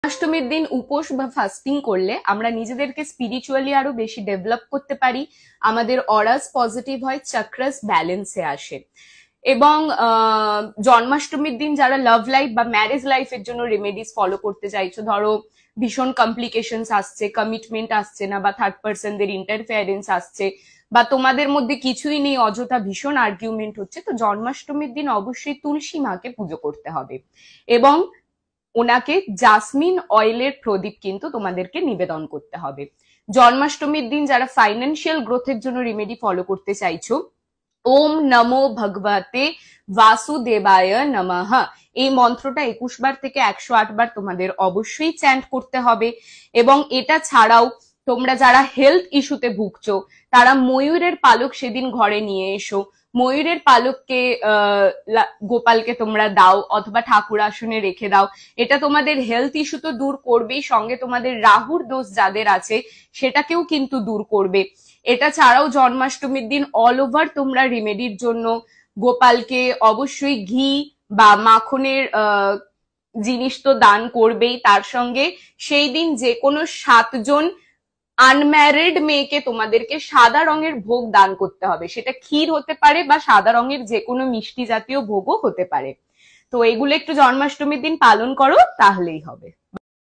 অষ্টমীর দিন উপোস বা ফাস্টিং করলে আমরা নিজেদেরকে স্পিরিচুয়ালি আরো বেশি ডেভেলপ করতে পারি, আমাদের অরাস পজিটিভ হয়, চাক্রাস ব্যালেন্সে আসে। এবং জন্মাষ্টমীর দিন যারা লাভ লাইফ বা ম্যারেজ লাইফের জন্য রেমেডিস ফলো করতে চাইছো, ধরো ভীষণ কমপ্লিকেশনস আসছে, কমিটমেন্ট আসছে না, বা থার্ড পার্সনদের ইন্টারফেয়ারেন্স আসছে, বা তোমাদের মধ্যে কিছুই নেই, অযথা ভীষণ আর্গুমেন্ট হচ্ছে, তো জন্মাষ্টমীর দিন অবশ্যই তুলসী মাকে পুজো করতে হবে এবং ওনাকে জাসমিন অয়েলের প্রদীপ কিন্তু তোমাদেরকে নিবেদন করতে হবে। জন্মাষ্টমীর দিন যারা ফাইন্যান্সিয়াল গ্রোথের জন্য রেমেডি ফলো করতে চাইছো, ওম নমো ভগবতে বাসুদেবায় নমঃ এই মন্ত্রটা 21 বার থেকে 108 বার তোমাদের অবশ্যই চ্যান্ট করতে হবে। এবং এটা ছাড়াও তোমরা যারা হেলথ ইস্যুতে ভুগছো তারা ময়ূরের পালক সেদিন ঘরে নিয়ে এসো, ময়ূরের পালককে গোপালকে তোমরা দাও অথবা ঠাকুর আসনে রেখে দাও। এটা তোমাদের হেলথ ইস্যু তো দূর করবেই, সঙ্গে তোমাদের রাহুর দোষ যাদের আছে সেটাকেও কিন্তু দূর করবে। এটা ছাড়াও জন্মাষ্টমীর দিন অল ওভার তোমরা রেমেডির জন্য গোপালকে অবশ্যই ঘি বা মাখনের জিনিস তো দান করবেই, তার সঙ্গে সেই দিন যে কোনো 7 জন আনম্যারিড মেয়েকে তোমাদেরকে সাদা রঙের ভোগ দান করতে হবে, সেটা ক্ষীর হতে পারে বা সাদা রঙের যে কোনো মিষ্টি জাতীয় ভোগও হতে পারে। তো এগুলো একটু জন্মাষ্টমীর দিন পালন করো, তাহলেই হবে।